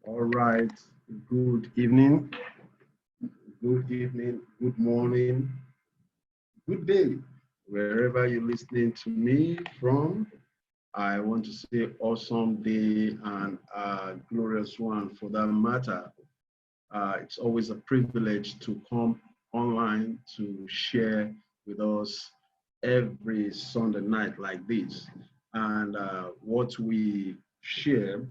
All right. Good evening, good morning, good day. Wherever you're listening to me from, I want to say awesome day and a glorious one for that matter. It's always a privilege to come online to share with us every Sunday night like this. And what we share,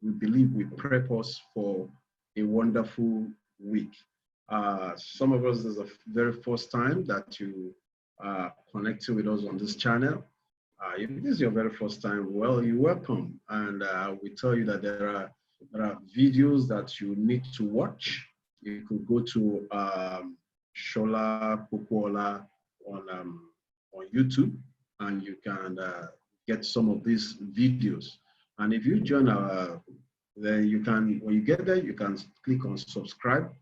we believe we prep us for a wonderful week. Some of us, this is the very first time that you connecting with us on this channel. If this is your very first time, well, you're welcome. And we tell you that there are videos that you need to watch. You could go to Shola Pokuola on YouTube, and you can get some of these videos. And if you join our, then you can, when you get there, you can click on subscribe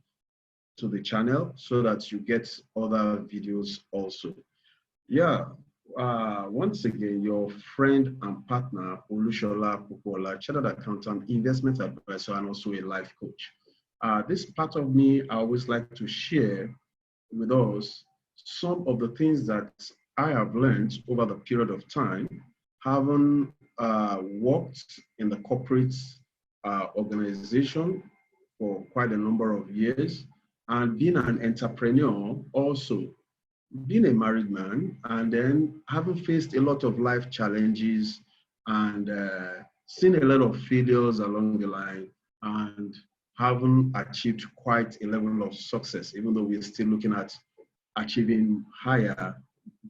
to the channel so that you get other videos also. Yeah, once again, your friend and partner, Olushola Pokuola, chartered accountant, investment advisor, and also a life coach. This part of me, I always like to share with us some of the things that I have learned over the period of time, having worked in the corporate organization for quite a number of years, and being an entrepreneur also, being a married man, and then having faced a lot of life challenges and seen a lot of failures along the line, and having achieved quite a level of success, even though we're still looking at achieving higher,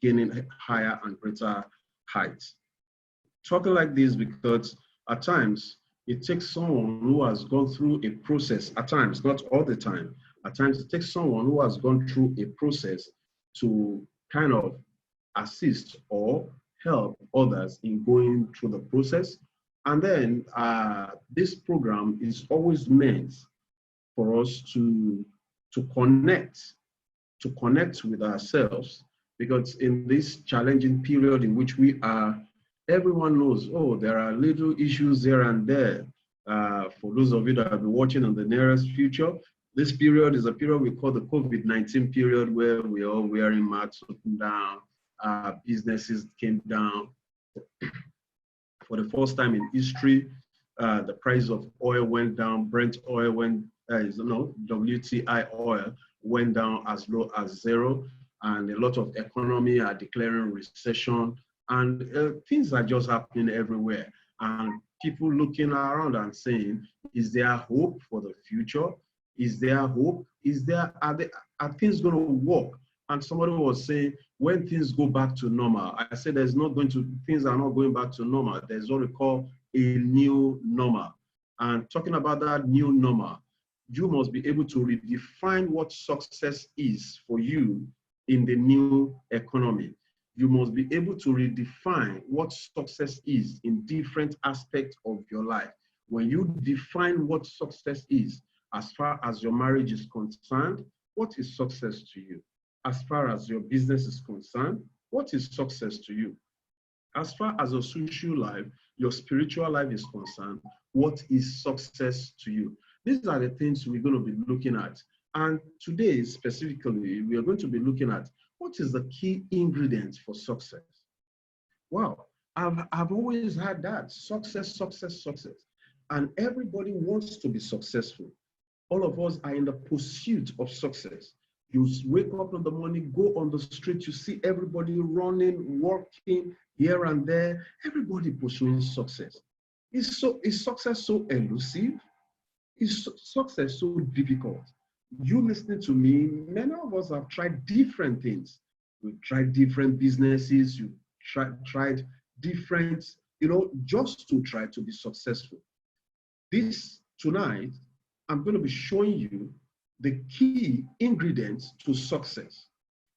gaining higher and greater heights. Talking like this because at times it takes someone who has gone through a process, at times, not all the time, at times it takes someone who has gone through a process to kind of assist or help others in going through the process. And then this program is always meant for us to connect, to connect with ourselves, because in this challenging period in which we are, everyone knows, oh, there are little issues here and there. For those of you that have been watching in the nearest future, this period is a period we call the COVID-19 period, where we're all wearing masks up and down, businesses came down. For the first time in history, the price of oil went down, Brent oil went, WTI oil went down as low as zero, and a lot of economy are declaring recession, and things are just happening everywhere. And people looking around and saying, is there hope for the future? Is there hope? Are things going to work? And somebody was saying, when things go back to normal, I said things are not going back to normal. There's what we call a new normal. And talking about that new normal, you must be able to redefine what success is for you in the new economy. You must be able to redefine what success is in different aspects of your life. When you define what success is, as far as your marriage is concerned, what is success to you? As far as your business is concerned, what is success to you? As far as your social life, your spiritual life is concerned, what is success to you? These are the things we're going to be looking at. And today, specifically, we are going to be looking at what is the key ingredient for success. Wow, I've always had that success, success, success. And everybody wants to be successful. All of us are in the pursuit of success. You wake up in the morning, go on the street, you see everybody running, working here and there, everybody pursuing success. Is success so elusive? Is success so difficult? You listening to me, many of us have tried different things. We've tried different businesses, you've tried different, just to try to be successful. This tonight, I'm going to be showing you the key ingredients to success.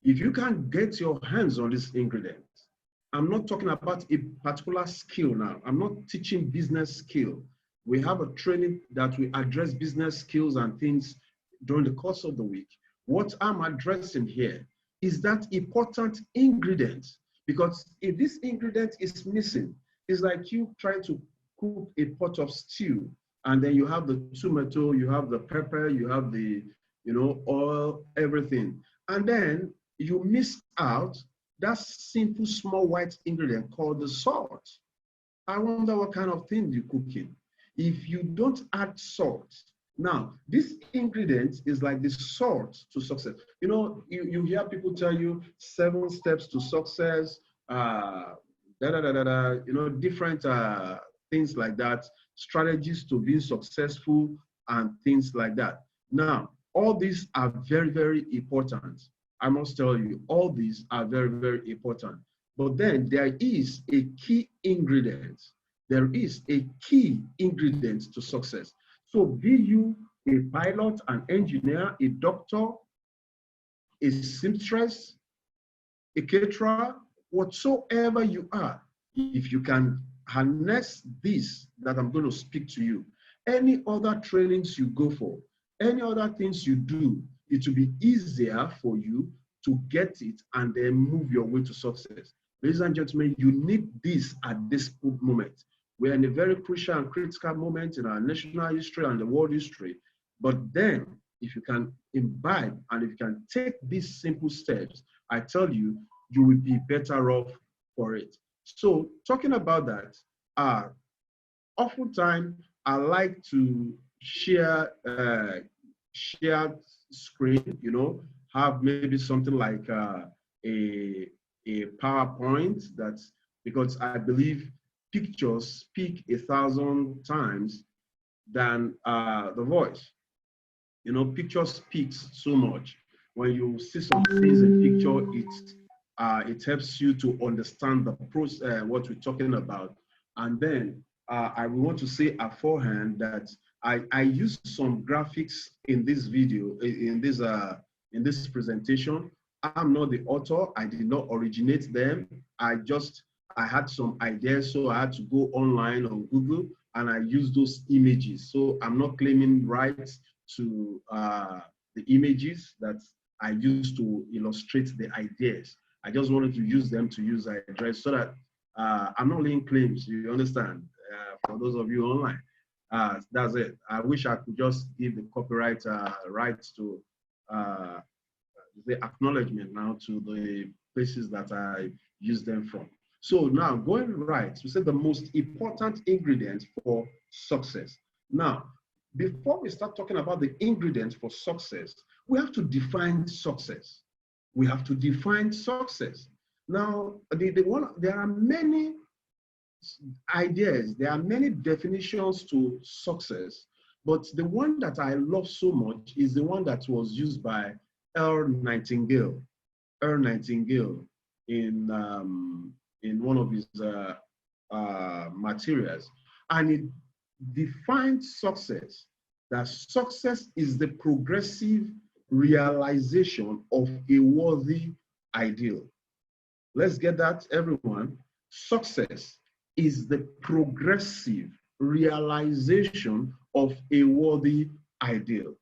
If you can get your hands on these ingredients, I'm not talking about a particular skill now. I'm not teaching business skill. We have a training that we address business skills and things during the course of the week. What I'm addressing here is that important ingredient, because if this ingredient is missing, it's like you trying to cook a pot of stew And then you have the tomato, you have the pepper, you have the, oil, everything. And then you miss out that simple small white ingredient called the salt. I wonder what kind of thing you're cooking. If you don't add salt, now this ingredient is like the salt to success. You hear people tell you 7 steps to success, different things like that, strategies to being successful and things like that. Now, all these are very, very important. I must tell you, all these are very, very important. But then there is a key ingredient. There is a key ingredient to success. So be you a pilot, an engineer, a doctor, a seamstress, a caterer, whatsoever you are, if you can harness this that I'm going to speak to you, any other trainings you go for, any other things you do, it will be easier for you to get it and then move your way to success. Ladies and gentlemen, you need this at this moment. We're in a very crucial and critical moment in our national history and the world history. But then, if you can imbibe and if you can take these simple steps, I tell you, you will be better off for it. So talking about that, oftentimes I like to share screen, have maybe something like a PowerPoint, that's because I believe pictures speak 1,000 times than the voice. Picture speaks so much. When you see some things in picture, it helps you to understand the process, what we're talking about. And then I want to say beforehand that I used some graphics in this video, in this presentation. I'm not the author. I did not originate them. I had some ideas, so I had to go online on Google and I used those images. So I'm not claiming rights to the images that I used to illustrate the ideas. I just wanted to use them to use the address so that I'm not laying claims, you understand, for those of you online. That's it. I wish I could just give the copyright rights to the acknowledgement now to the places that I use them from. So now going right, we said the most important ingredient for success. Now, before we start talking about the ingredients for success, we have to define success. We have to define success. Now, there are many ideas, there are many definitions to success, but the one that I love so much is the one that was used by Earl Nightingale. Earl Nightingale in one of his materials, and it defines success, that success is the progressive realization of a worthy ideal. Let's get that, everyone. Success is the progressive realization of a worthy ideal.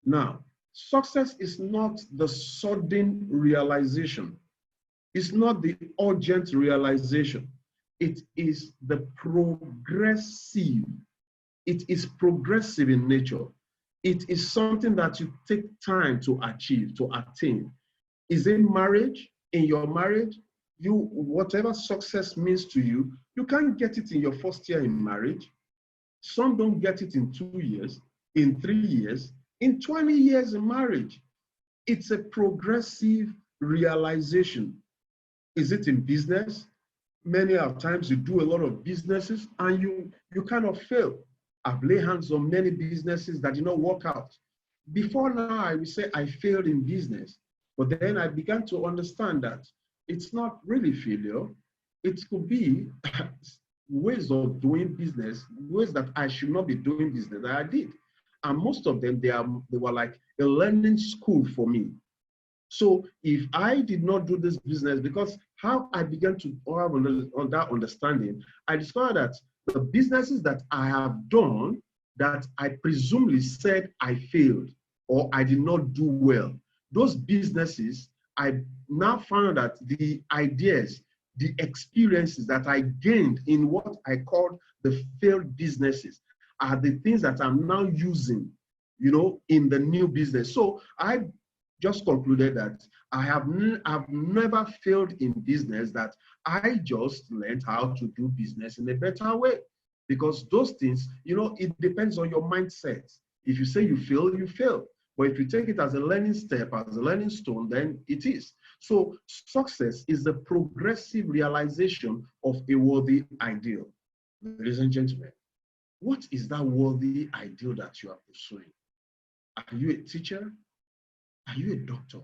Now, success is not the sudden realization. It's not the urgent realization. It is the progressive. It is progressive in nature. It is something that you take time to achieve, to attain. Is it marriage? In your marriage, whatever success means to you, you can't get it in your first year in marriage. Some don't get it in 2 years, in 3 years, in 20 years in marriage. It's a progressive realization. Is it in business? Many of times you do a lot of businesses and you kind of fail. I've laid hands on many businesses that did not work out. Before now, I would say I failed in business, but then I began to understand that it's not really failure. It could be ways of doing business, ways that I should not be doing business that I did. And most of them, they were like a learning school for me. So if I did not do this business, because how I began to have on that understanding, I discovered that the businesses that I have done that I presumably said I failed or I did not do well, those businesses, I now found that the ideas, the experiences that I gained in what I called the failed businesses, are the things that I'm now using, you know, in the new business. So I just concluded that I've never failed in business, that I just learned how to do business in a better way. Because those things, you know, it depends on your mindset. If you say you fail, you fail. But if you take it as a learning step, as a learning stone, then it is. So success is the progressive realization of a worthy ideal. Ladies and gentlemen, what is that worthy ideal that you are pursuing? Are you a teacher? Are you a doctor?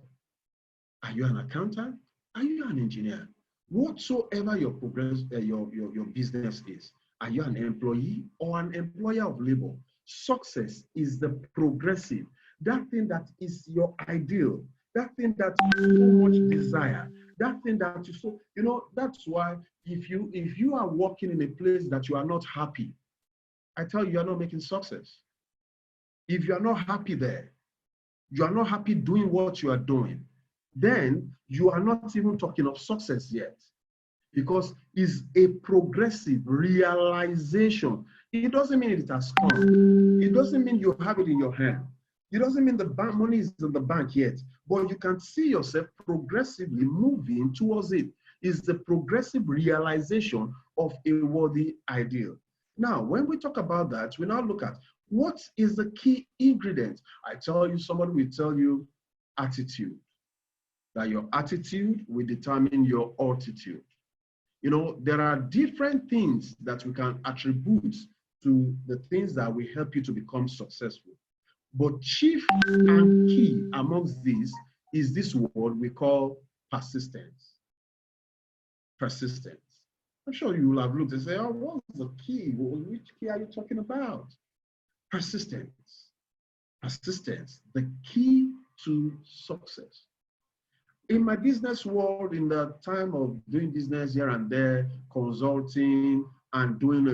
Are you an accountant? Are you an engineer? Whatsoever your your business is, are you an employee or an employer of labor? Success is the progressive, that thing that is your ideal, that thing that you so much desire, that thing that you so, you know, that's why if you are working in a place that you are not happy, I tell you, you are not making success. If you are not happy there, you are not happy doing what you are doing, then you are not even talking of success yet, because it's a progressive realization. It doesn't mean it has come. It doesn't mean you have it in your hand. It doesn't mean the bank money is in the bank yet, but you can see yourself progressively moving towards it. It's the progressive realization of a worthy ideal. Now, when we talk about that, we now look at what is the key ingredient. I tell you, somebody will tell you attitude, that your attitude will determine your altitude. You know, there are different things that we can attribute to the things that will help you to become successful. But chief and key amongst these is this word we call persistence. Persistence. I'm sure you will have looked and say, oh, what's the key? Which key are you talking about? Persistence. Persistence, the key to success. In my business world, in the time of doing business here and there, consulting and doing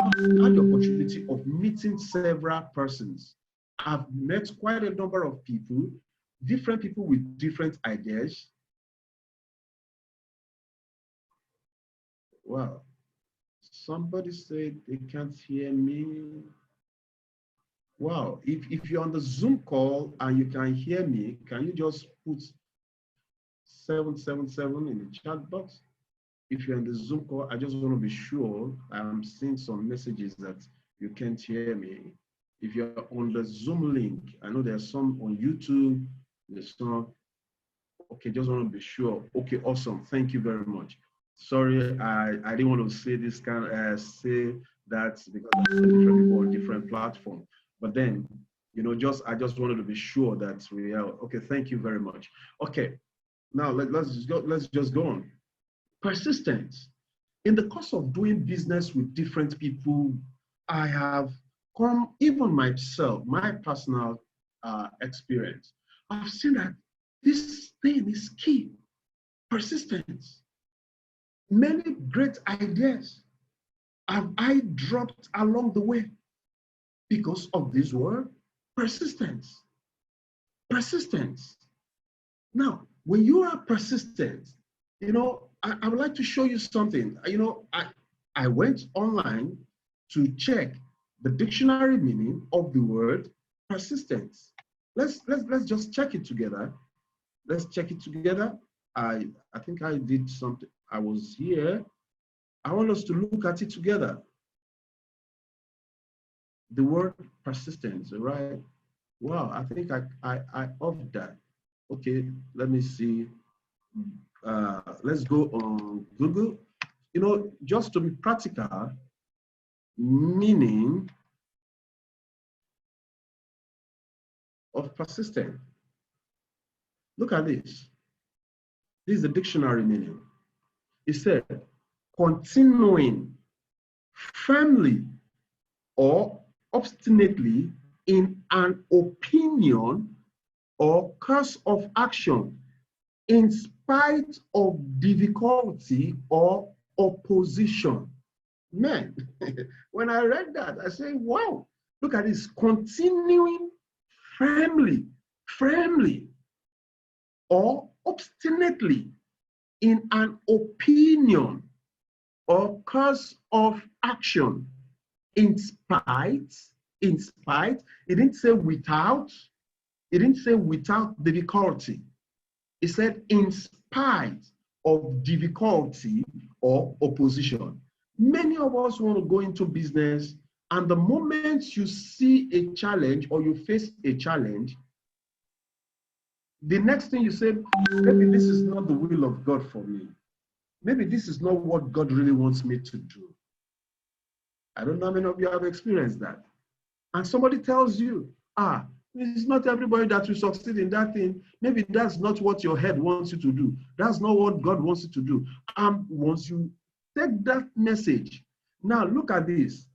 I've had the opportunity of meeting several persons. I've met quite a number of people, different people with different ideas. Wow, somebody said they can't hear me. Wow, if you're on the Zoom call and you can hear me, can you just put 777 in the chat box? If you're in the Zoom call, I just want to be sure. I'm seeing some messages that you can't hear me. If you're on the Zoom link, I know there's some on YouTube, there's some, okay, just want to be sure. Okay, awesome, thank you very much. Sorry, I didn't want to say this kind of, say that because different people on different platforms. But then, you know, I just wanted to be sure that we are, okay, thank you very much. Okay, now let's just go on. Persistence. In the course of doing business with different people, I have come, even myself, my personal experience, I've seen that this thing is key. Persistence. Many great ideas have I dropped along the way because of this word, persistence. Persistence. Now, when you are persistent, you know, I would like to show you something. You know, I went online to check the dictionary meaning of the word persistence. Let's just check it together. Let's check it together. I think I did something. I was here. I want us to look at it together. The word persistence, right? Wow, I think I off that. Okay, let me see. Let's go on Google. You know, just to be practical, meaning of persistent. Look at this. This is the dictionary meaning. It said, continuing firmly or obstinately in an opinion or course of action in spite of difficulty or opposition. Man, when I read that, I say, wow, look at this, continuing firmly or obstinately in an opinion or course of action in spite, it didn't say without, it didn't say without difficulty. It said in spite of difficulty or opposition. Many of us want to go into business, and the moment you see a challenge or you face a challenge, the next thing you say, maybe this is not the will of God for me. Maybe this is not what God really wants me to do. I don't know how many of you have experienced that. And somebody tells you, it's not everybody that will succeed in that thing. Maybe that's not what your head wants you to do. That's not what God wants you to do. Once you take that message, now look at this.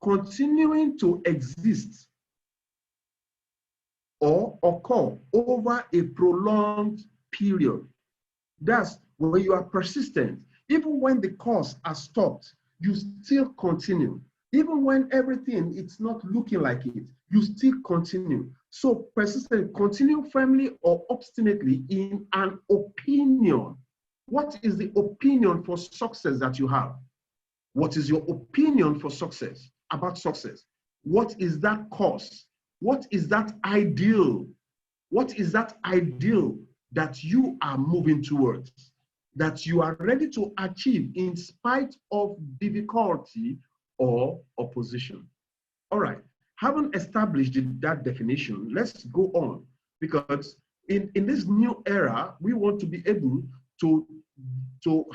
Continuing to exist or occur over a prolonged period. That's when you are persistent. Even when the course has stopped, you still continue. Even when everything it's not looking like it, you still continue. So persistent, continue firmly or obstinately in an opinion. What is the opinion for success that you have? What is your opinion for success, about success? What is that course? What is that ideal? What is that ideal that you are moving towards, that you are ready to achieve in spite of difficulty or opposition? All right, having established that definition, let's go on, because in this new era, we want to be able to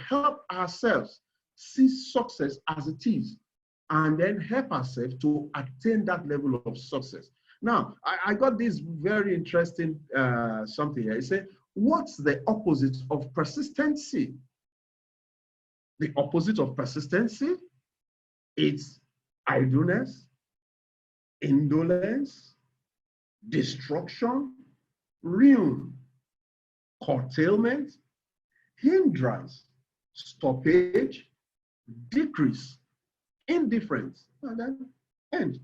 help ourselves see success as it is, and then help ourselves to attain that level of success. Now, I got this very interesting something here. It said, what's the opposite of persistency? The opposite of persistency, it's idleness, indolence, destruction, ruin, curtailment, hindrance, stoppage, decrease, indifference, and then end.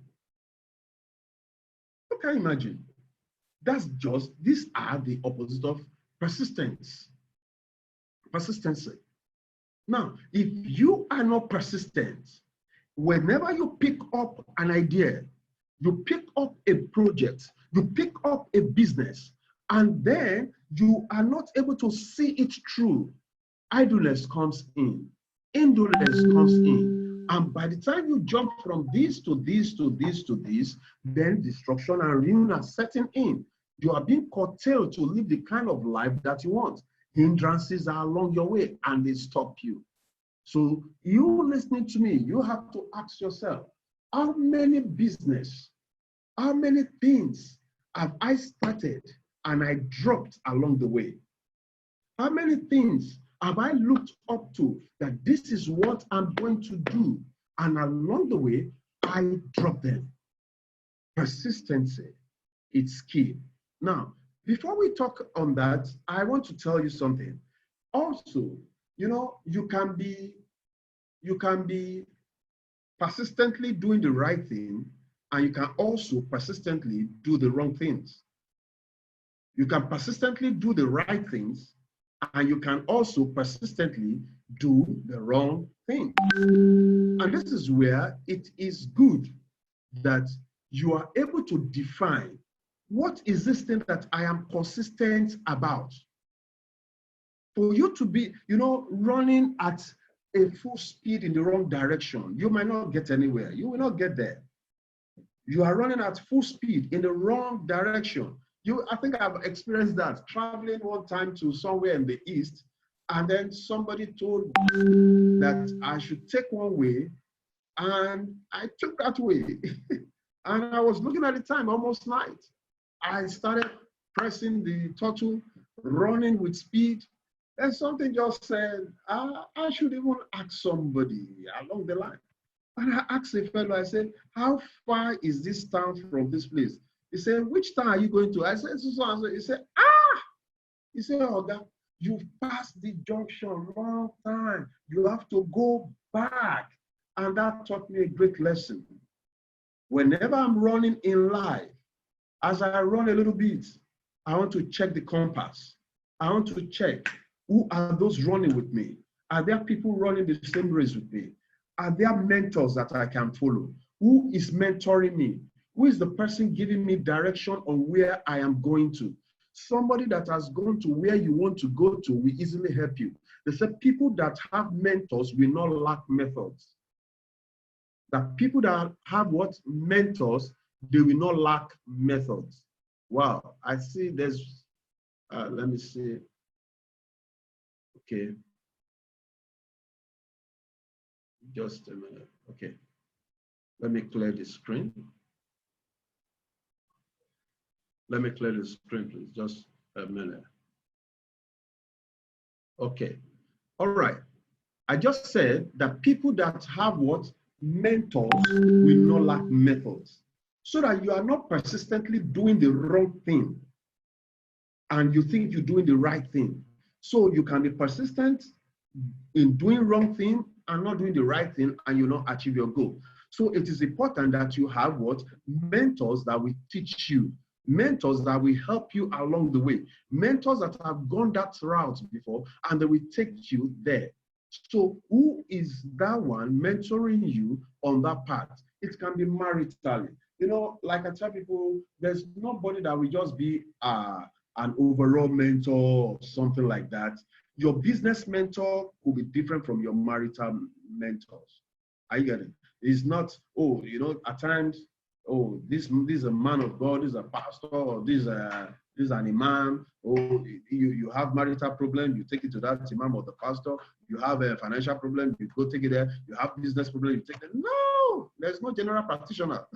You can imagine. That's just, these are the opposite of persistence. Persistency. Now, if you are not persistent, whenever you pick up an idea, you pick up a project, you pick up a business, and then you are not able to see it through, idleness comes in, indolence comes in, and by the time you jump from this to this to this to this, then destruction and ruin are setting in. You are being curtailed to live the kind of life that you want. Hindrances are along your way and they stop you. So you listening to me, you have to ask yourself, how many business, how many things have I started and I dropped along the way? How many things have I looked up to that this is what I'm going to do, and along the way, I dropped them? Persistency, it's key. Now, before we talk on that, I want to tell you something. Also, you can be persistently doing the right thing, and you can also persistently do the wrong things. You can persistently do the right things, and you can also persistently do the wrong thing. And this is where it is good that you are able to define, what is this thing that I am consistent about? For you to be, running at a full speed in the wrong direction, you might not get anywhere. You will not get there. You are running at full speed in the wrong direction. I think I've experienced that, traveling one time to somewhere in the east, and then somebody told me that I should take one way, and I took that way. And I was looking at the time, almost night. I started pressing the throttle, running with speed, and something just said, I should even ask somebody along the line. And I asked a fellow, I said, how far is this town from this place? He said, which town are you going to? I said, so. He said, He said, Oga, you've passed the junction long time. You have to go back. And that taught me a great lesson. Whenever I'm running in life, as I run a little bit, I want to check the compass. I want to check, who are those running with me? Are there people running the same race with me? Are there mentors that I can follow? Who is mentoring me? Who is the person giving me direction on where I am going to? Somebody that has gone to where you want to go to will easily help you. They said people that have mentors will not lack methods. That people that have what? Mentors, they will not lack methods. Wow, I see there's, let me see. Okay. Just a minute. Okay. Let me clear the screen. Let me clear the screen, please. Just a minute. Okay. All right. I just said that people that have what? Mentors will not lack methods. So that you are not persistently doing the wrong thing and you think you're doing the right thing. So you can be persistent in doing wrong thing and not doing the right thing, and you not achieve your goal. So it is important that you have what? Mentors that will teach you, mentors that will help you along the way, mentors that have gone that route before and they will take you there. So who is that one mentoring you on that path? It can be maritally. You know, like I tell people, there's nobody that will just be an overall mentor or something like that. Your business mentor could be different from your marital mentors. I get it. It's not, oh, you know, at times, oh, this is a man of God, this is a pastor, or this is an imam. Oh, you have marital problem, you take it to that imam or the pastor. You have a financial problem, you go take it there. You have business problem, you take it. No, there's no general practitioner.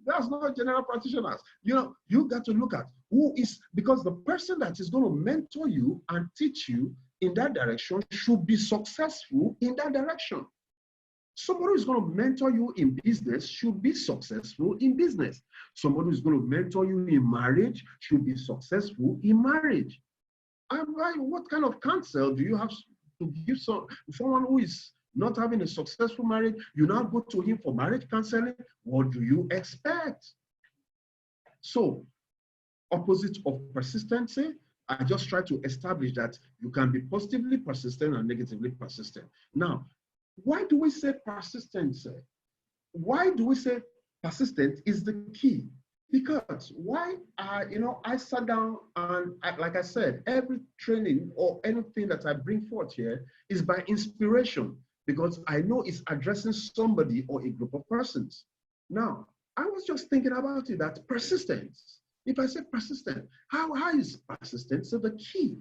That's not general practitioners. You know, you got to look at who is, because the person that is going to mentor you and teach you in that direction should be successful in that direction. Somebody who's going to mentor you in business should be successful in business. Somebody who's going to mentor you in marriage should be successful in marriage. And what kind of counsel do you have to give someone who is not having a successful marriage? You now go to him for marriage counseling. What do you expect? So, opposite of persistency, I just try to establish that you can be positively persistent and negatively persistent. Now, why do we say persistency? Why do we say persistent is the key? Because I sat down and like I said, every training or anything that I bring forth here is by inspiration, because I know it's addressing somebody or a group of persons. Now, I was just thinking about it, that persistence. If I say persistent, how is persistence so the key?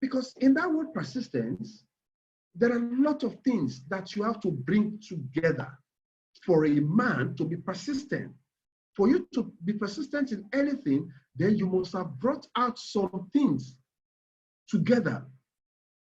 Because in that word persistence, there are a lot of things that you have to bring together for a man to be persistent. For you to be persistent in anything, then you must have brought out some things together.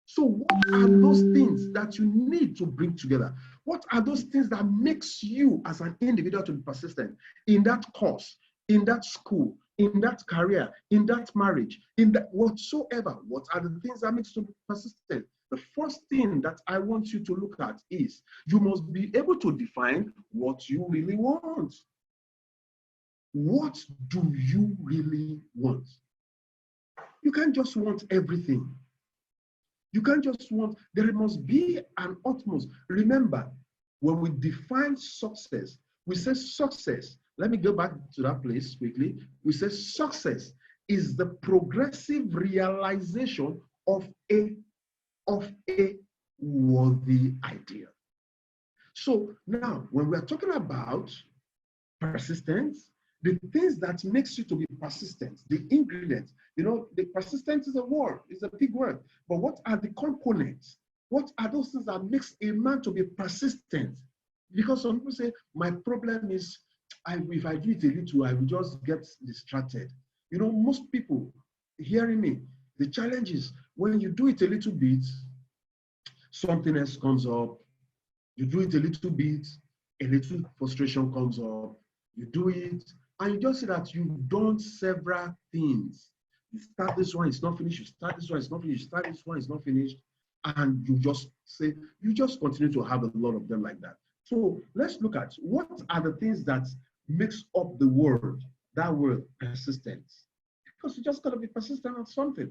So what are those things that you need to bring together? What are those things that makes you as an individual to be persistent in that course, in that school, in that career, in that marriage, in that whatsoever? What are the things that makes you be persistent? The first thing that I want you to look at is you must be able to define what you really want. What do you really want? You can't just want everything. You can't just want, there must be an utmost. Remember, when we define success, we say success. Let me go back to that place quickly. We say success is the progressive realization of a worthy ideal. So now, when we're talking about persistence, the things that makes you to be persistent, the ingredients, the persistence is a word, it's a big word, but what are the components? What are those things that makes a man to be persistent? Because some people say, my problem is, if I do it a little, I will just get distracted. Most people hearing me, the challenge is when you do it a little bit, something else comes up. You do it a little bit, a little frustration comes up. You do it, and you just see that you've done several things. You start this one, it's not finished. You start this one, it's not finished. You start this one, it's not finished. And you just continue to have a lot of them like that. So let's look at what are the things that makes up the word, that word persistence. Because you just got to be persistent on something.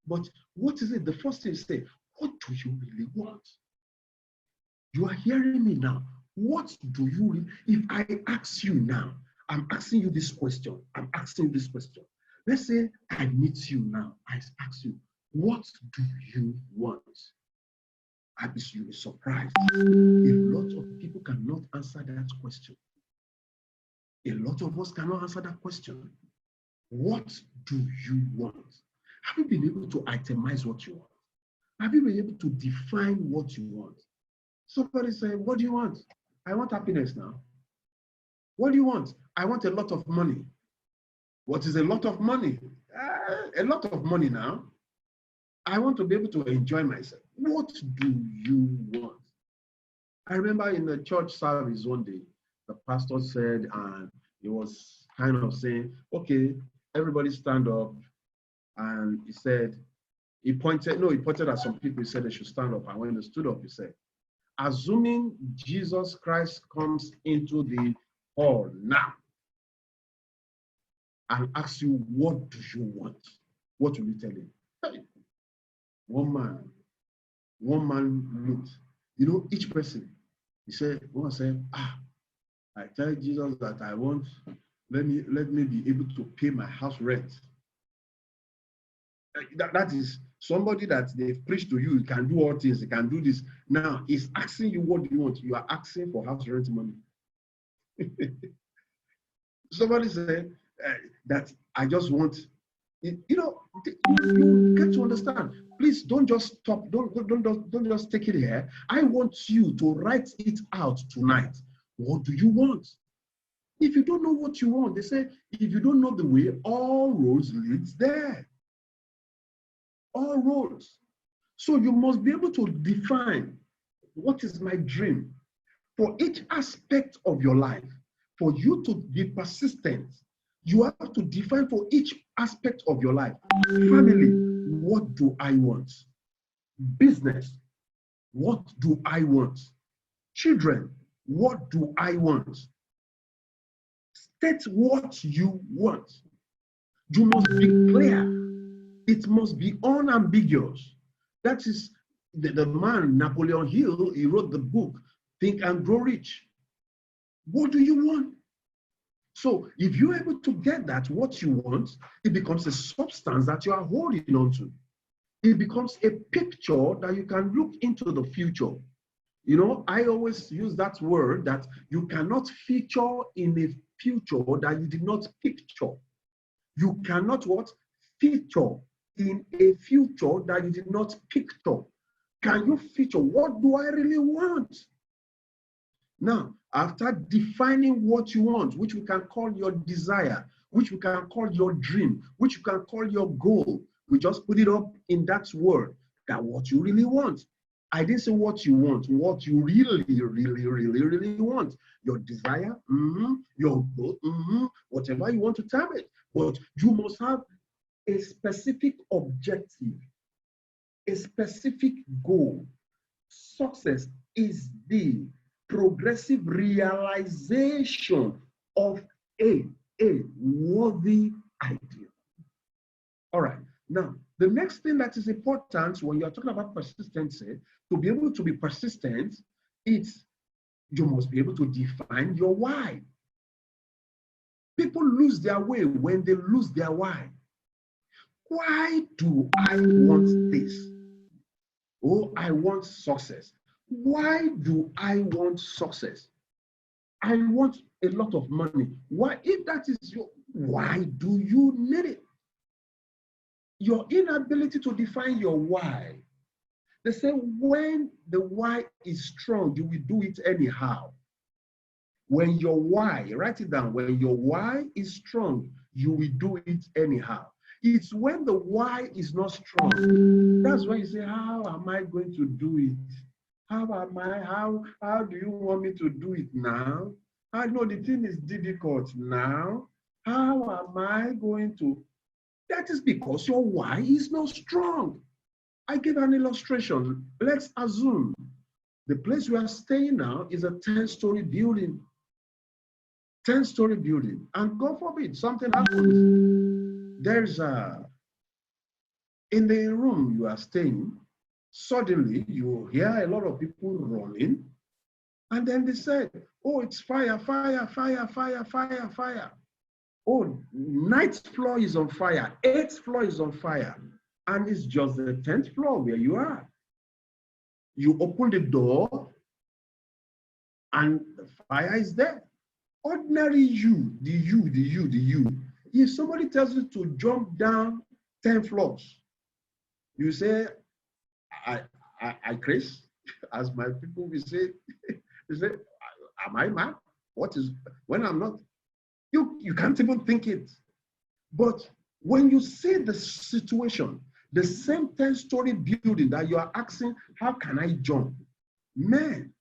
But what is it? The first thing is say, what do you really want? You are hearing me now. What do you, if I ask you now, I'm asking you this question, Let's say I meet you now, I ask you, what do you want? You'll be surprised. A lot of people cannot answer that question. A lot of us cannot answer that question. What do you want? Have you been able to itemize what you want? Have you been able to define what you want? Somebody say, what do you want? I want happiness now. What do you want? I want a lot of money. What is a lot of money? A lot of money now. I want to be able to enjoy myself. What do you want? I remember in the church service one day, the pastor said, and he was kind of saying, okay, everybody stand up. And he said, he pointed at some people, he said they should stand up. And when they stood up, he said, assuming Jesus Christ comes into the hall now and asks you, what do you want? What will you tell him? Hey, one man looked, each person. He said, one said, I tell Jesus that I want, let me be able to pay my house rent. That is somebody that they've preached to you, he can do all things, he can do this. Now he's asking you, what do you want? You are asking for house rent money. Somebody said that I just want, you get to understand. Please don't just stop, don't just take it here. I want you to write it out tonight. What do you want? If you don't know what you want, they say, if you don't know the way, all roads leads there. All roads. So you must be able to define, what is my dream? For each aspect of your life, for you to be persistent, you have to define for each aspect of your life. Family, what do I want? Business, what do I want? Children, what do I want? State what you want. You must be clear. It must be unambiguous. That is the man, Napoleon Hill, he wrote the book, Think and Grow Rich. What do you want? So if you're able to get that, what you want, it becomes a substance that you are holding on to. It becomes a picture that you can look into the future. I always use that word, that you cannot feature in a future that you did not picture. You cannot what? Feature in a future that you did not picture. Can you feature? What do I really want? Now, after defining what you want, which we can call your desire, which we can call your dream, which you can call your goal, we just put it up in that word, that what you really want. I didn't say what you want, what you really, really, really, really want. Your desire, your goal, whatever you want to term it. But you must have a specific objective, a specific goal. Success is the progressive realization of a worthy ideal. All right. Now, the next thing that is important when you're talking about persistency, to be able to be persistent, it's you must be able to define your why. People lose their way when they lose their why. Why do I want this? Oh, I want success. Why do I want success? I want a lot of money. Why? If that is your, why do you need it? Your inability to define your why. They say when the why is strong, you will do it anyhow. When your why, write it down, when your why is strong, you will do it anyhow. It's when the why is not strong. That's when you say, how am I going to do it? How do you want me to do it now? I know the thing is difficult now. How am I going to? That is because your why is not strong. I give an illustration. Let's assume the place we are staying now is a 10-story building. 10-story building. And God forbid, something happens. There's in the room you are staying, suddenly you hear a lot of people running. And then they said, oh, it's fire, fire, fire, fire, fire, fire. Oh, ninth floor is on fire, eighth floor is on fire. And it's just the 10th floor where you are. You open the door and the fire is there. Ordinary you, the you. If somebody tells you to jump down 10 floors, you say, I Chris, as my people will say, they say, am I mad? What is, when I'm not, you can't even think it. But when you see the situation, the same 10-story building that you are asking, how can I jump? Man,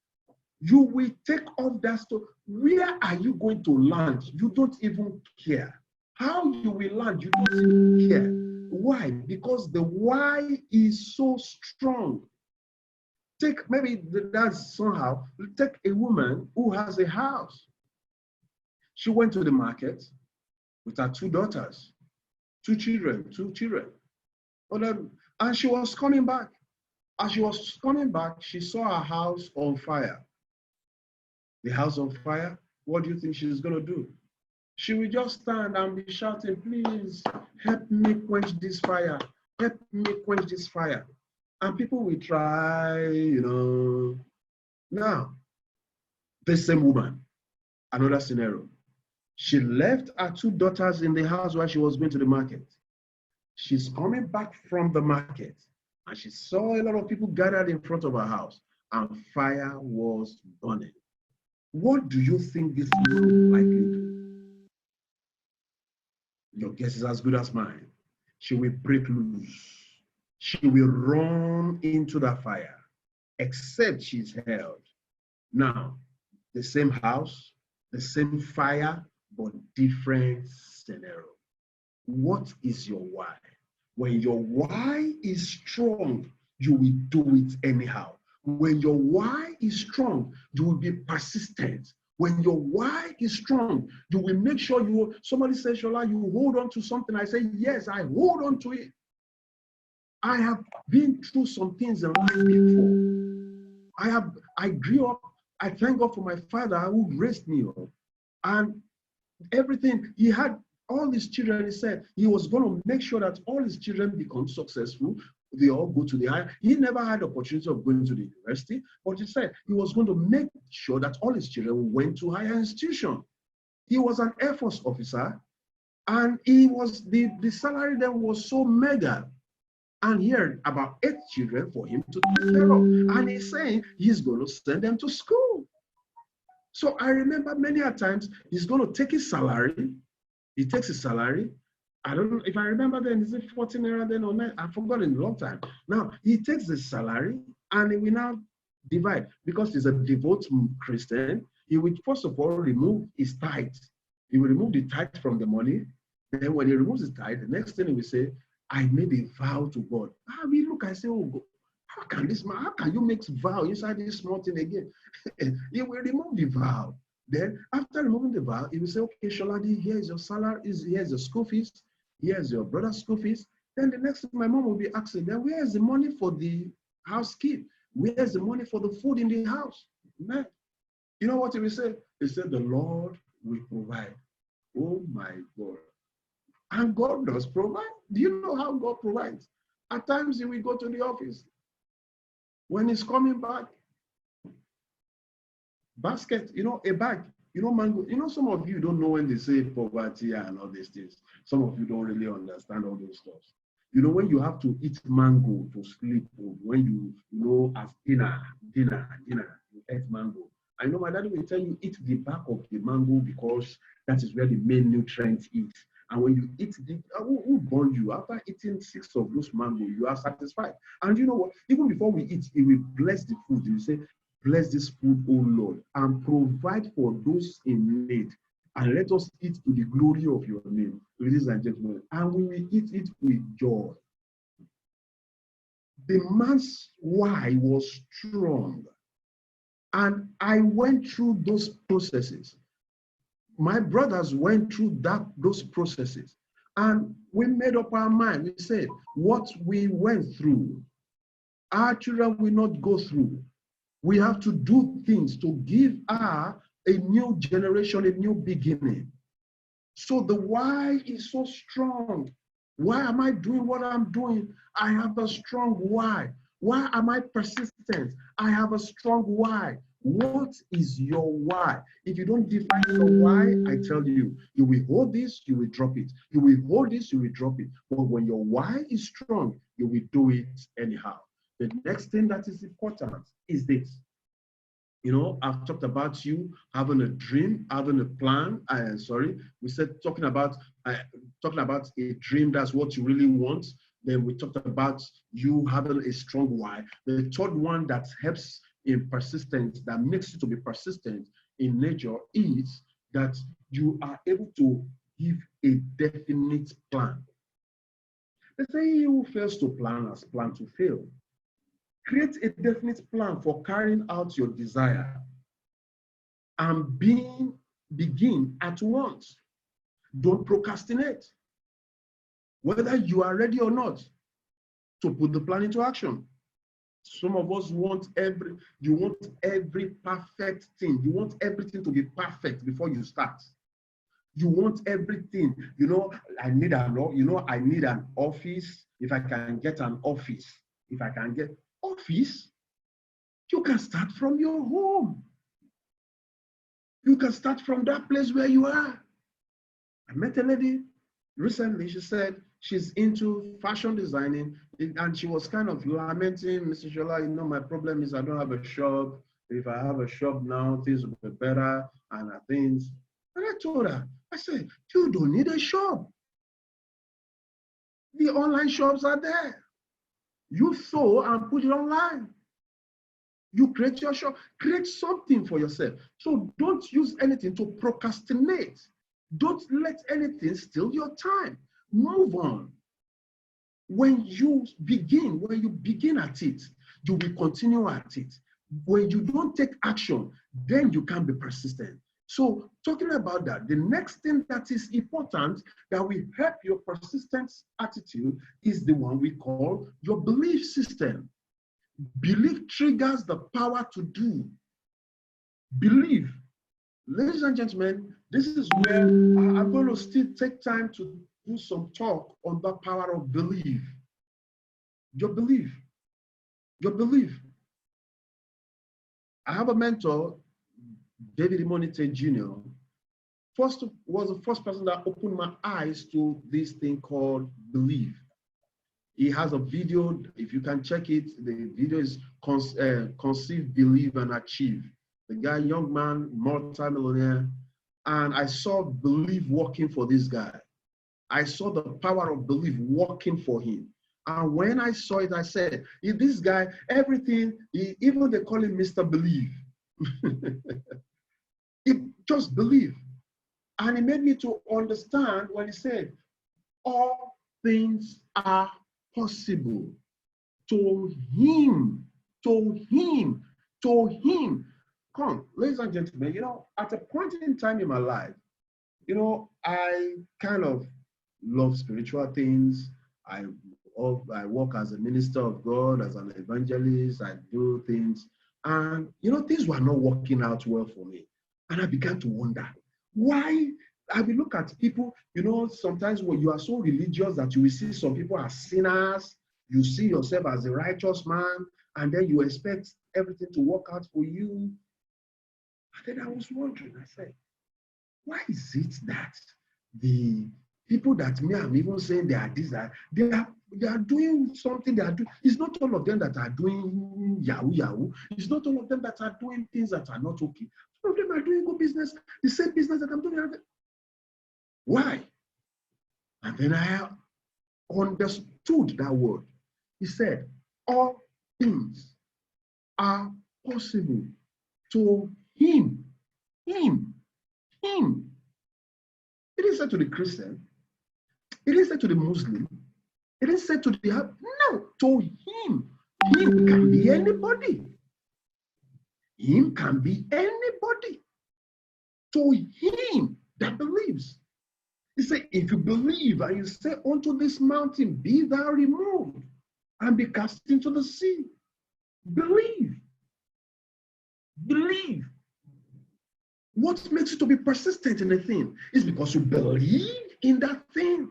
you will take off that store. Where are you going to land? You don't even care. How you will land, you don't even care. Why? Because the why is so strong. Take maybe that's somehow, take a woman who has a house. She went to the market with her 2 daughters, 2 children. And she was coming back. As she was coming back, she saw her house on fire. The house on fire, what do you think she's going to do? She will just stand and be shouting, please help me quench this fire. Help me quench this fire. And people will try, Now, the same woman, another scenario. She left her 2 daughters in the house while she was going to the market. She's coming back from the market and she saw a lot of people gathered in front of her house and fire was burning. What do you think this woman would likely do? Your guess is as good as mine. She will break loose. She will run into the fire, except she's held. Now, the same house, the same fire, but different scenario. What is your why? When your why is strong, you will do it anyhow. When your why is strong, you will be persistent. When your why is strong, you will make sure somebody says, Shola, you hold on to something. I say, yes, I hold on to it. I have been through some things in life before. I grew up, I thank God for my father who raised me up. And everything, he had all his children, he said he was going to make sure that all his children become successful. They all go to the higher. He never had the opportunity of going to the university, but he said he was going to make sure that all his children went to higher institution. He was an Air Force officer, and he was the salary then was so mega. And he had about 8 children for him to take care of. And he's saying he's going to send them to school. So I remember many a times he's going to take his salary. He takes his salary. I don't know if I remember then, is it 14 naira then or 9? I've forgotten a long time. Now, he takes the salary and he will now divide. Because he's a devout Christian, he will first of all remove his tithe. He will remove the tithe from the money. Then when he removes the tithe, the next thing he will say, I made a vow to God. We look, I say, oh God, how can you make vow inside this small thing again? He will remove the vow. Then after removing the vow, he will say, okay, Sholadi, here's your salary, here's your school fees, here's your brother's school fees. Then the next thing my mom will be asking, then where's the money for the house kid? Where's the money for the food in the house? Man, you know what he will say? He said, the Lord will provide. Oh my God. And God does provide. Do you know how God provides? At times he will go to the office. When he's coming back, basket, a bag, mango. Some of you don't know when they say poverty and all these things. Some of you don't really understand all those stuff. When you have to eat mango to sleep, or when as dinner, you eat mango. I know my daddy will tell you, eat the back of the mango because that is where the main nutrients is. And when you eat who born you, after eating 6 of those mango, you are satisfied. And you know what? Even before we eat, he will bless the food. He will say, bless this food, O Lord, and provide for those in need. And let us eat to the glory of your name, ladies and gentlemen. And we will eat it with joy. The man's why was strong. And I went through those processes. My brothers went through those processes. And we made up our mind. We said, what we went through, our children will not go through. We have to do things to give her a new generation, a new beginning. So the why is so strong. Why am I doing what I'm doing? I have a strong why. Why am I persistent? I have a strong why. What is your why? If you don't define your why, I tell you, you will hold this, you will drop it. You will hold this, you will drop it. But when your why is strong, you will do it anyhow. The next thing that is important is this. You know, I've talked about you having a dream, having a plan. We said talking about a dream. That's what you really want. Then we talked about you having a strong why. The third one that helps in persistence, that makes you to be persistent in nature, is that you are able to give a definite plan. They say he who fails to plan has planned to fail. Create a definite plan for carrying out your desire and begin at once. Don't procrastinate. Whether you are ready or not to put the plan into action. Some of us want every perfect thing. You want everything to be perfect before you start. You want everything. I need an office. If I can get an office, you can start from your home. You can start from that place where you are. I met a lady recently. She said she's into fashion designing, and she was kind of lamenting, Mr. Shola, my problem is I don't have a shop. If I have a shop now, things will be better, and things. And I told her, I said, you don't need a shop. The online shops are there. You sew and put it online. You create your shop, create something for yourself. So don't use anything to procrastinate. Don't let anything steal your time. Move on. When you begin at it, you will continue at it. When you don't take action, then you can be persistent. So talking about that, the next thing that is important that will help your persistent attitude is the one we call your belief system. Belief triggers the power to do. Believe. Ladies and gentlemen, this is where I'm going to still take time to do some talk on the power of belief. Your belief. Your belief. I have a mentor, David Imonite Jr. Was the first person that opened my eyes to this thing called belief. He has a video, if you can check it, the video is Conceive, Believe, and Achieve. The guy, young man, multi-millionaire, and I saw belief working for this guy. I saw the power of belief working for him. And when I saw it, I said, this guy, everything, even they call him Mr. Believe. He just believe. And it made me to understand when he said, all things are possible to him, to him, to him. Come, ladies and gentlemen, at a point in time in my life, I kind of love spiritual things. I work as a minister of God, as an evangelist. I do things. And, things were not working out well for me. And I began to wonder, why? I will look at people, sometimes when you are so religious that you will see some people as sinners, you see yourself as a righteous man, and then you expect everything to work out for you. And then I was wondering, I said, why is it that the people that I'm even saying they are this, they are doing something, it's not all of them that are doing yahoo. It's not all of them that are doing things that are not okay. Some of them are doing good business, the same business that I'm doing. Why? And then I understood that word. He said, all things are possible to him. Him. Him. It didn't say to the Christian. It didn't say to the Muslim. It didn't say to the no, to him. Him can be anybody. Him can be anybody. To him that believes. He said, if you believe and you say unto this mountain, be thou removed and be cast into the sea. Believe. Believe. What makes you to be persistent in a thing is because you believe in that thing.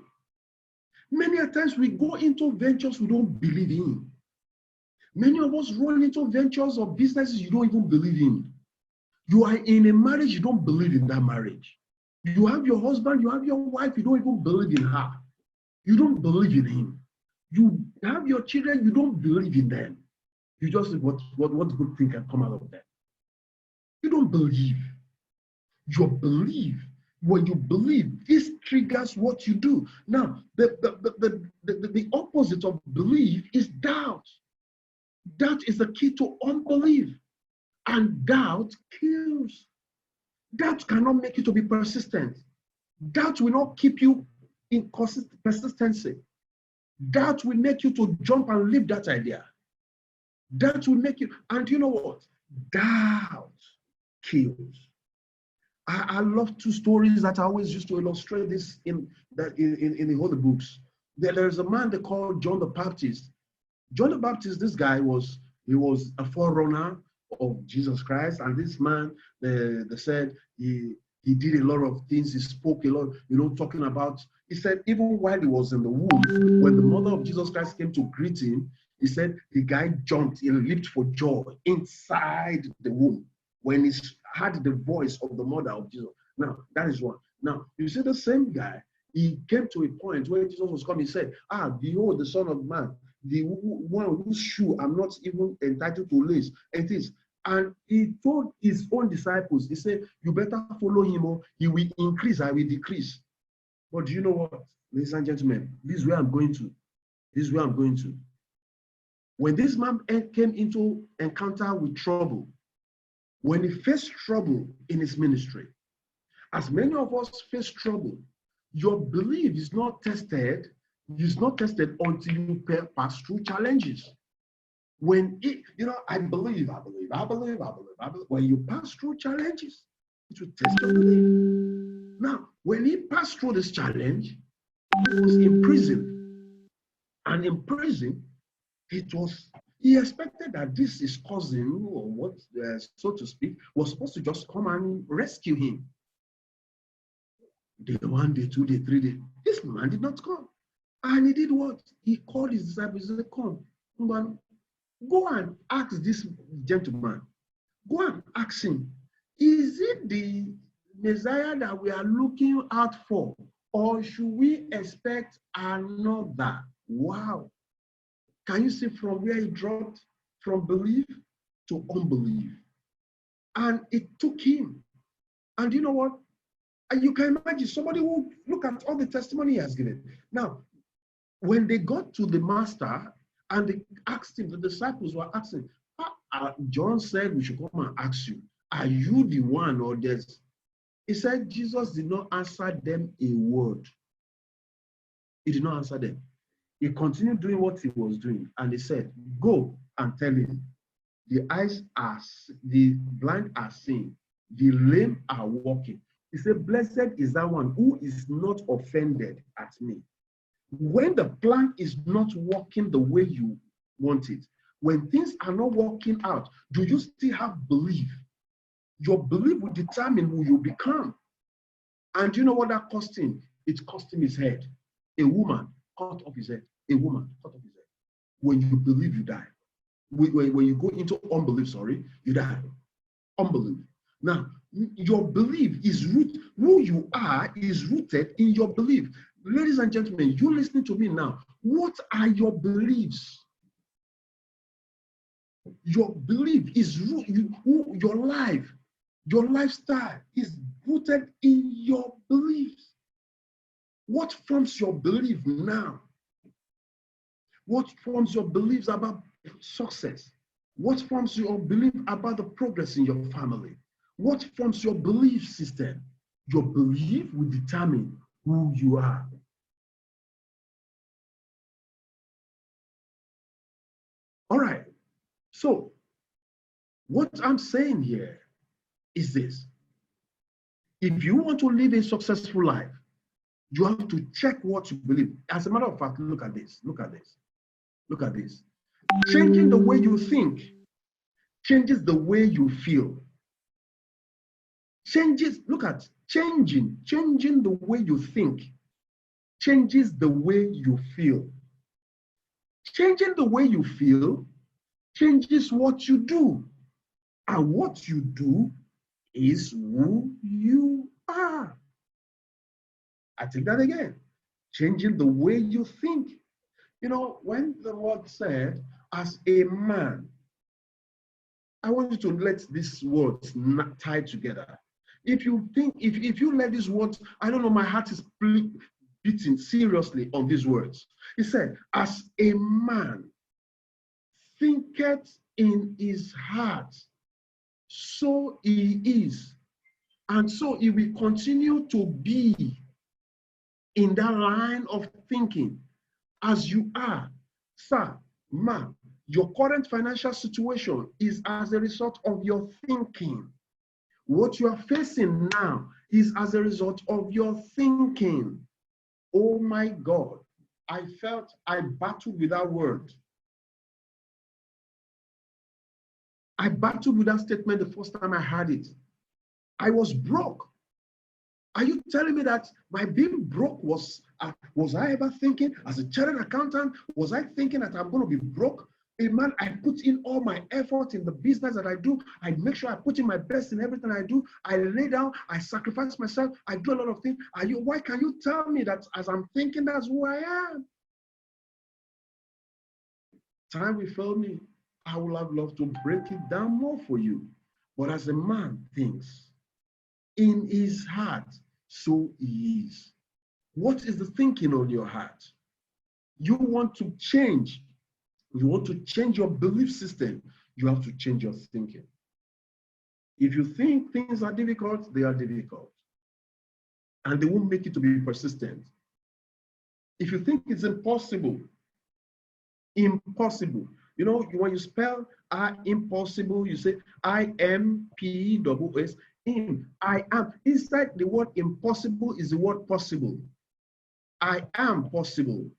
Many a times we go into ventures we don't believe in. Many of us run into ventures or businesses you don't even believe in. You are in a marriage, you don't believe in that marriage. You have your husband, you have your wife, you don't even believe in her. You don't believe in him. You have your children, you don't believe in them. You just think, what good thing can come out of them? You don't believe. You believe. When you believe, this triggers what you do. Now, the opposite of belief is doubt. Doubt is the key to unbelief. And doubt kills. Doubt cannot make you to be persistent. Doubt will not keep you in persistency. Doubt will make you to jump and leave that idea. Doubt will make you, and you know what? Doubt kills. I love two stories that I always used to illustrate this in the Holy Books. There's a man they call John the Baptist. John the Baptist, this guy was a forerunner of Jesus Christ, and this man, they said he did a lot of things. He spoke a lot, talking about. He said even while he was in the womb, when the mother of Jesus Christ came to greet him, he said the guy jumped, he leaped for joy inside the womb when he heard the voice of the mother of Jesus. Now, that is one. Now, you see the same guy, he came to a point where Jesus was coming, he said, behold, the Son of Man, the one whose shoe I'm not even entitled to lace. It is. And he told his own disciples, he said, you better follow him, or he will increase, I will decrease. But do you know what, ladies and gentlemen, this is where I'm going to. This is where I'm going to. When this man came into encounter with trouble, when he faced trouble in his ministry, as many of us face trouble, your belief is not tested. It's not tested until you pass through challenges. When I believe. When you pass through challenges, it will test your belief. Now, when he passed through this challenge, he was imprisoned. And in prison, he expected that his cousin, or what, so to speak, was supposed to just come and rescue him. Day 1, day 2, day 3 days. This man did not come. And he did what? He called his disciples and said, come, go and ask this gentleman. Go and ask him, is it the Messiah that we are looking out for? Or should we expect another? Wow. Can you see from where he dropped from belief to unbelief? And it took him. And you know what? And you can imagine somebody who look at all the testimony he has given. Now, when they got to the master and they asked him, the disciples were asking, John said we should come and ask you, are you the one or this? He said Jesus did not answer them a word. He did not answer them. He continued doing what he was doing, and he said, go and tell him, the blind are seeing, the lame are walking. He said, blessed is that one who is not offended at me. When the plan is not working the way you want it, when things are not working out, do you still have belief? Your belief will determine who you become. And you know what that cost him? It cost him his head. A woman cut off his head. A woman cut off his head. When you believe, you die. When you go into unbelief, you die. Unbelief. Now, your belief is rooted, who you are is rooted in your belief. Ladies and gentlemen, you listening to me now, what are your beliefs? Your belief is your life, your lifestyle is rooted in your beliefs. What forms your belief now? What forms your beliefs about success? What forms your belief about the progress in your family? What forms your belief system? Your belief will determine who you are. All right. So, what I'm saying here is this. If you want to live a successful life, you have to check what you believe. As a matter of fact, look at this. Look at this. Look at this. Changing the way you think, changes the way you feel. Look at changing the way you think, changes the way you feel. Changing the way you feel changes what you do. And what you do is who you are. I take that again. Changing the way you think. You know, when the Lord said, as a man, I want you to let these words tie together. If you think, if you let these words, I don't know, my heart is beating seriously on these words. He said, as a man thinketh in his heart, so he is. And so he will continue to be in that line of thinking as you are. Sir, ma, your current financial situation is as a result of your thinking. What you are facing now is as a result of your thinking. Oh my God, I felt I battled with that word. I battled with that statement the first time I heard it. I was broke. Are you telling me that my being broke was I ever thinking as a chartered accountant, was I thinking that I'm going to be broke? A man, I put in all my effort in the business that I do. I make sure I put in my best in everything I do. I lay down, I sacrifice myself, I do a lot of things. Why can you tell me that as I'm thinking, that's who I am? Time will fail me. I would have loved to break it down more for you. But as a man thinks in his heart, so he is. What is the thinking on your heart? You want to change. You want to change your belief system. You have to change your thinking. If you think things are difficult, they are difficult. And they won't make you to be persistent. If you think it's impossible, impossible. You know, when you spell impossible, you say I-M-P-S-S. I am. Inside the word impossible is the word possible. I am possible.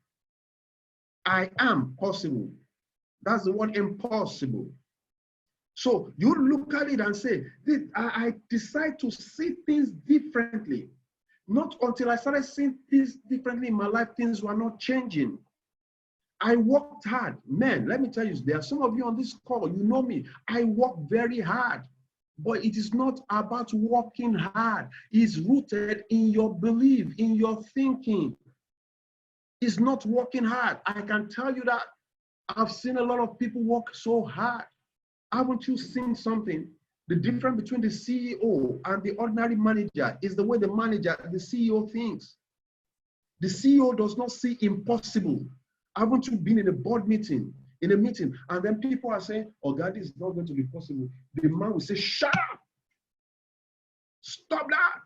I am possible. That's the word impossible. So you look at it and say, I decide to see things differently. Not until I started seeing things differently in my life, things were not changing. I worked hard. Man, let me tell you, there are some of you on this call, you know me. I work very hard. But it is not about working hard. It's rooted in your belief, in your thinking. It's not working hard. I can tell you that. I've seen a lot of people work so hard. Haven't you seen something? The difference between the CEO and the ordinary manager is the way the CEO thinks. The CEO does not see impossible. Haven't you been in a board meeting, in a meeting, and then people are saying, oh God, this is not going to be possible. The man will say, shut up. Stop that.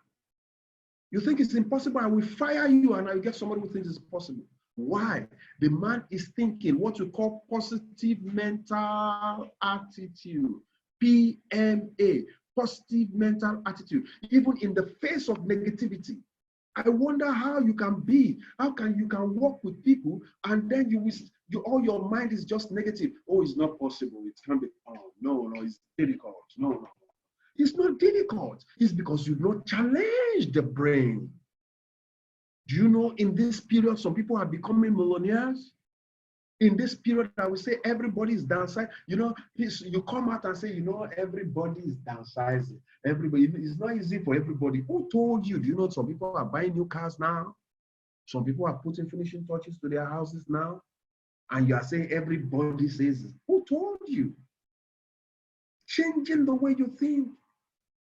You think it's impossible, I will fire you and I will get somebody who thinks it's possible. Why? The man is thinking what we call positive mental attitude, PMA, positive mental attitude. Even in the face of negativity, I wonder how you can work with people and then all your mind is just negative. Oh, it's not possible. It can't be. Oh, no, it's difficult. No. It's not difficult. It's because you don't challenge the brain. Do you know in this period, some people are becoming millionaires? In this period, I would say everybody is downsizing. You know, you come out and say, you know, everybody is downsizing. Everybody, it's not easy for everybody. Who told you? Do you know some people are buying new cars now? Some people are putting finishing touches to their houses now. And you are saying everybody says it. Who told you? Changing the way you think.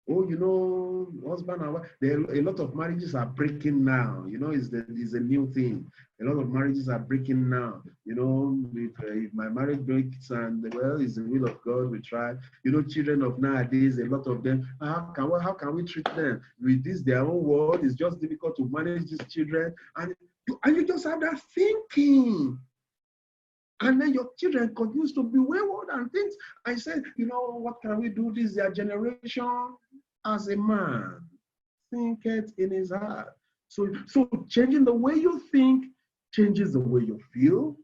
Oh, you know, husband and wife, a lot of marriages are breaking now. You know, it's a new thing. A lot of marriages are breaking now. You know, if my marriage breaks and, well, it's the will of God, we try. You know, children of nowadays, a lot of them, how can we treat them? With this, their own world, it's just difficult to manage these children. And you just have that thinking. And then your children continues to be wayward and things. I said, you know, what can we do? This is their generation. As a man thinketh in his heart. So changing the way you think changes the way you feel.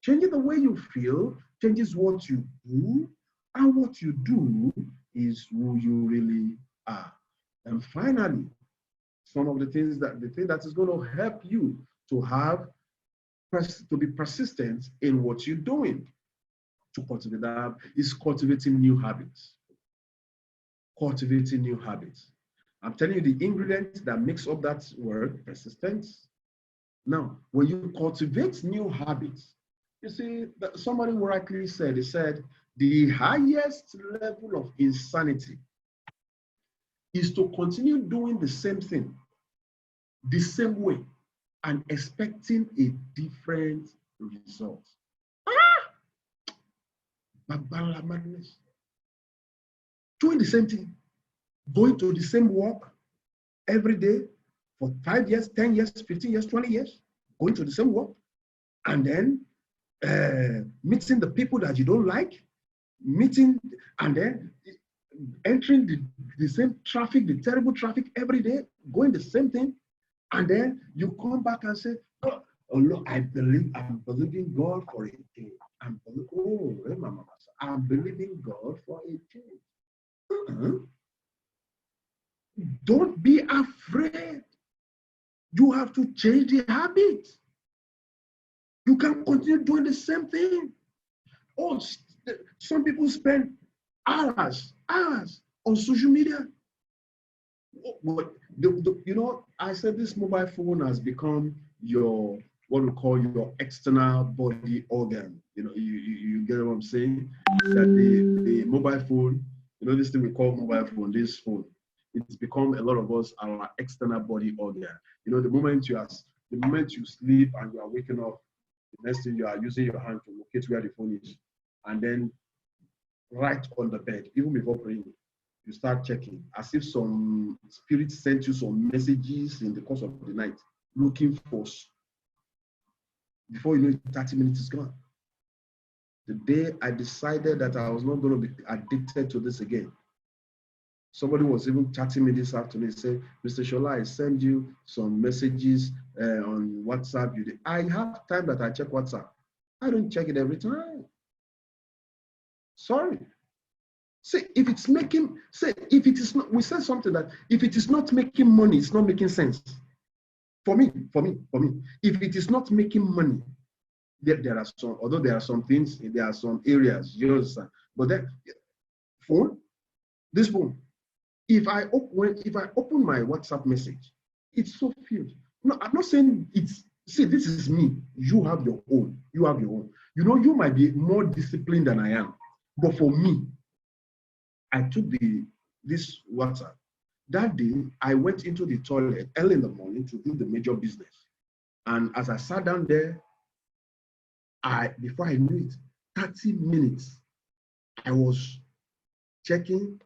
Changing the way you feel changes what you do. And what you do is who you really are. And finally, some of the things that is going to help you to have to be persistent in what you're doing to cultivate that is cultivating new habits. Cultivating new habits. I'm telling you the ingredient that makes up that word, persistence. Now, when you cultivate new habits, you see, somebody rightly said, he said, the highest level of insanity is to continue doing the same thing, the same way, and expecting a different result. Babala madness. Doing the same thing, going to the same work every day for 5 years, 10 years, 15 years, 20 years, going to the same work, and then meeting the people that you don't like, meeting, and then entering the same traffic, the terrible traffic every day, going the same thing, and then you come back and say, oh Lord, I'm believing God for a change. I'm believing God for a change. Don't be afraid. You have to change the habit. You can't continue doing the same thing. Oh, some people spend hours on social media. But you know, I said this mobile phone has become your, what we call your external body organ. You know, you get what I'm saying? That the mobile phone, you know, this thing we call mobile phone, this phone, it's become a lot of us our external body organ. You know, the moment you sleep and you are waking up, the next thing you are using your hand to locate where the phone is, and then right on the bed, even before praying, you start checking as if some spirit sent you some messages in the course of the night looking for. Before you know it, 30 minutes is gone. The day I decided that I was not going to be addicted to this again, somebody was even chatting me this afternoon. He said, Mr. Shola, I send you some messages on WhatsApp. I have time that I check WhatsApp. I don't check it every time. Sorry. Say, if it's making, say, if it is not, we said something that if it is not making money, it's not making sense. For me. If it is not making money, there are some, although there are some things, there are some areas, you understand. But then, this phone, if I open my WhatsApp message, it's so filled. No, I'm not saying it's, see, this is me. You have your own. You have your own. You know, you might be more disciplined than I am. But for me, I took this WhatsApp. That day, I went into the toilet early in the morning to do the major business. And as I sat down there, before I knew it, 30 minutes, I was checking,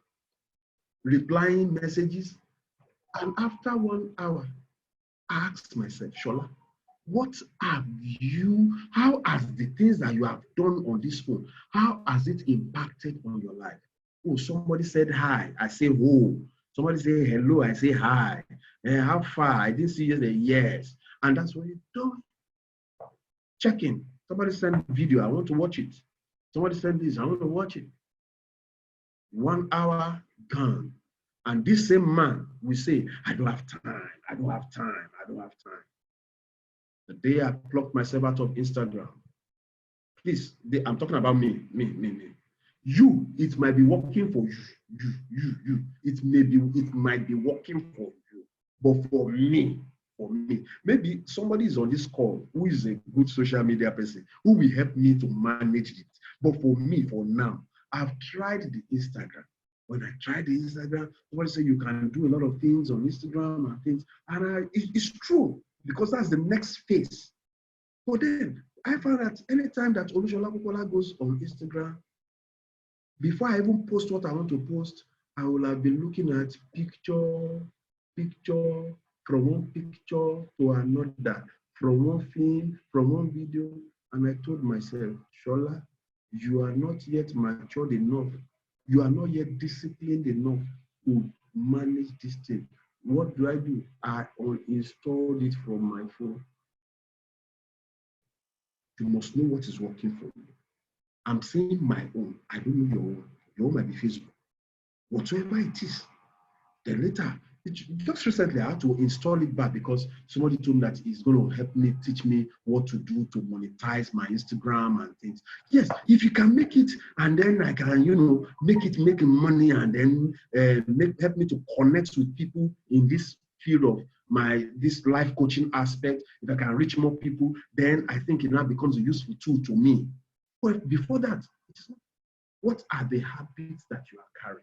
replying messages. And after 1 hour, I asked myself, Shola, how has the things that you have done on this phone, how has it impacted on your life? Oh, somebody said hi, I say who. Somebody say hello, I say hi. How far? I didn't see you. Say yes. And that's what you do. Checking. Somebody sent video, I want to watch it. Somebody sent this, I want to watch it. 1 hour gone. And this same man will say, I don't have time, I don't have time, I don't have time. The day I plucked myself out of Instagram, please, I'm talking about me. You, it might be working for you. It might be working for you. But for me, maybe somebody is on this call who is a good social media person who will help me to manage it. But for me, for now, I've tried the Instagram. When I tried the Instagram, somebody said you can do a lot of things on Instagram and things. And it's true, because that's the next phase. But then I found that anytime that Olushola Popola goes on Instagram, before I even post what I want to post, I will have been looking at picture, from one picture to another, from one film, from one video. And I told myself, Shola, you are not yet matured enough. You are not yet disciplined enough to manage this thing. What do? I uninstalled it from my phone. You must know what is working for you. I'm saying my own. I don't know your own. your own might be Facebook. Whatever it is. Then later, just recently, I had to install it back because somebody told me that it's going to help me, teach me what to do to monetize my Instagram and things. Yes, if you can make it, and then I can, make it making money, and then help me to connect with people in this field of this life coaching aspect. If I can reach more people, then I think it now becomes a useful tool to me. But before that, what are the habits that you are carrying?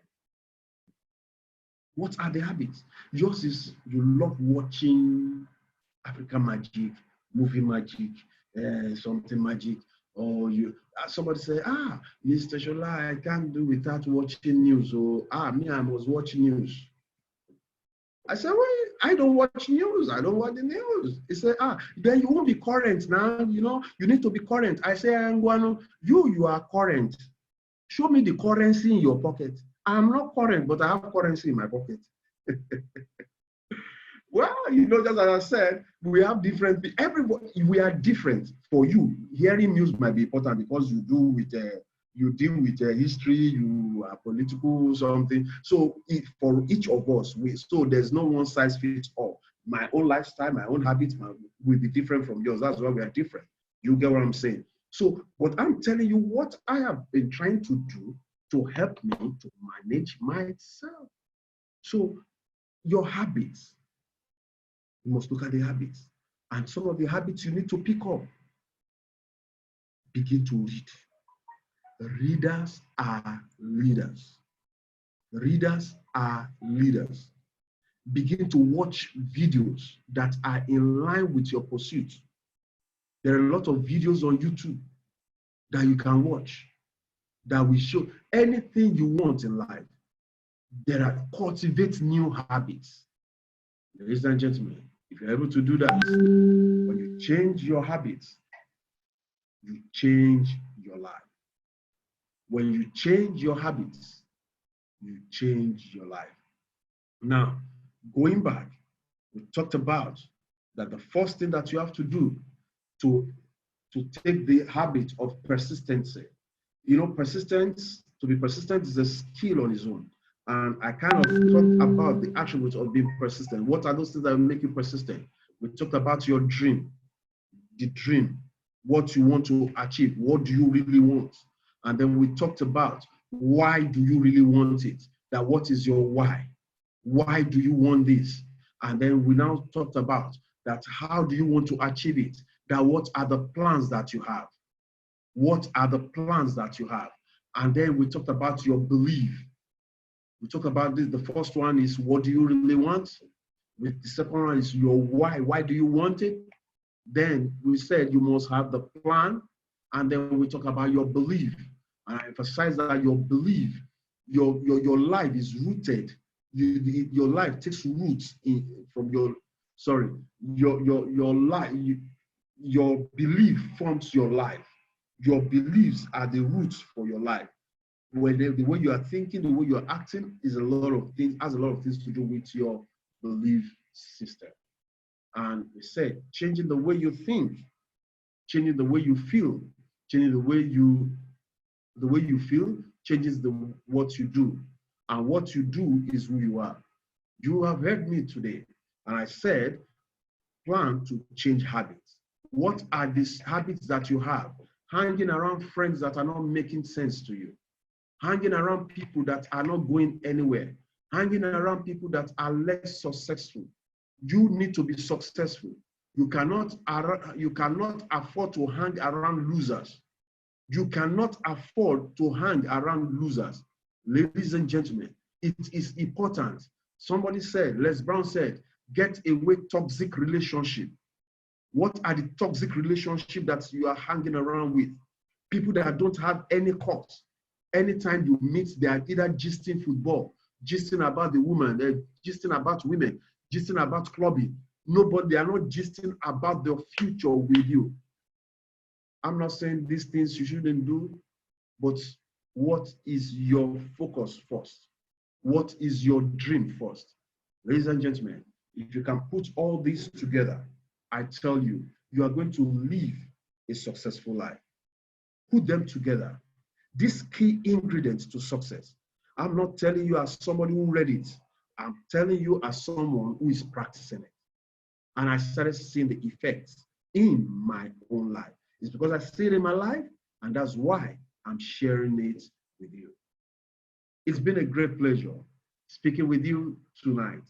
What are the habits? Yours is you love watching African magic, movie magic, something magic, or somebody say, Mr. Shola, I can't do without watching news, or me, I must watch news. I said, well, I don't watch news. I don't watch the news. He said, then you won't be current now. You need to be current. I say, Angwano, you are current. Show me the currency in your pocket. I'm not current, but I have currency in my pocket. Well, just as I said, we have different, everybody, we are different. For you, hearing news might be important because you deal with history, you are political, something. So for each of us, so there's no one size fits all. My own lifestyle, my own habits will be different from yours. That's why we are different. You get what I'm saying? So, but I'm telling you what I have been trying to do to help me to manage myself. So your habits, you must look at the habits. And some of the habits you need to pick up. Begin to read. Readers are leaders. Readers are leaders. Begin to watch videos that are in line with your pursuit. There are a lot of videos on YouTube that you can watch that will show anything you want in life. There are cultivate new habits. Ladies and gentlemen, if you're able to do that, when you change your habits, you change your life. When you change your habits, you change your life. Now, going back, we talked about that the first thing that you have to do to take the habit of persistency. Persistence, to be persistent is a skill on its own. And I kind of talked about the attributes of being persistent. What are those things that make you persistent? We talked about your dream, the dream, what you want to achieve, what do you really want? And then we talked about why do you really want it? That what is your why? Why do you want this? And then we now talked about that how do you want to achieve it? That what are the plans that you have? What are the plans that you have? And then we talked about your belief. We talked about this. The first one is what do you really want? The second one is your why. Why do you want it? Then we said you must have the plan. And then we talk about your belief. And I emphasize that your belief, your life is rooted. Your life takes roots from your life. Your belief forms your life. Your beliefs are the roots for your life. When the way you are thinking, the way you are acting has a lot of things to do with your belief system. And we said changing the way you think, changing the way you feel, changing the way you feel changes what you do. And what you do is who you are. You have heard me today, and I said, plan to change habits. What are these habits that you have? Hanging around friends that are not making sense to you. Hanging around people that are not going anywhere. Hanging around people that are less successful. You need to be successful. You cannot afford to hang around losers. You cannot afford to hang around losers. Ladies and gentlemen, it is important. Somebody said, Les Brown said, get away toxic relationship. What are the toxic relationships that you are hanging around with? People that don't have any cause. Anytime you meet, they are either gisting football, gisting about the woman, gisting about women, gisting about clubbing. They are not gisting about the future with you. I'm not saying these things you shouldn't do, but what is your focus first? What is your dream first? Ladies and gentlemen, if you can put all these together, I tell you, you are going to live a successful life. Put them together. These key ingredients to success. I'm not telling you as somebody who read it. I'm telling you as someone who is practicing it. And I started seeing the effects in my own life. It's because I see it in my life, and that's why I'm sharing it with you. It's been a great pleasure speaking with you tonight.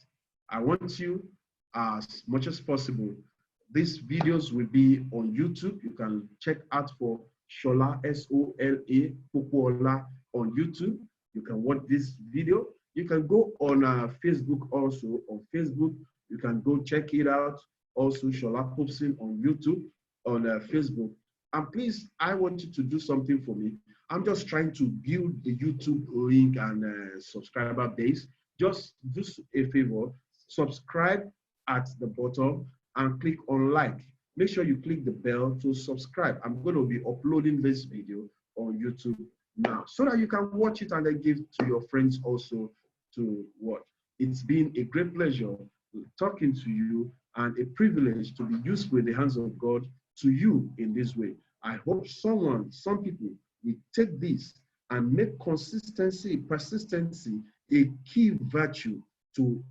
I want you, as much as possible, these videos will be on YouTube. You can check out for Shola, S-O-L-A, Popoola on YouTube. You can watch this video. You can go on Facebook also. On Facebook, you can go check it out. Also, Shola Popson on YouTube, on Facebook. And please, I want you to do something for me. I'm just trying to build the YouTube link and subscriber base. Just do a favor, subscribe at the bottom and click on like. Make sure you click the bell to subscribe. I'm going to be uploading this video on YouTube now so that you can watch it and then give to your friends also to watch. It's been a great pleasure talking to you and a privilege to be useful in the hands of God to you in this way. I hope some people will take this and make consistency, persistency a key virtue to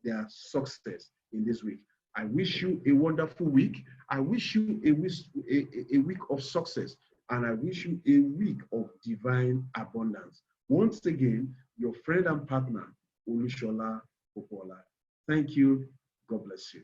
their success in this week. I wish you a wonderful week. I wish you a week of success, and I wish you a week of divine abundance. Once again, your friend and partner, Olushola Popoola. Thank you. God bless you.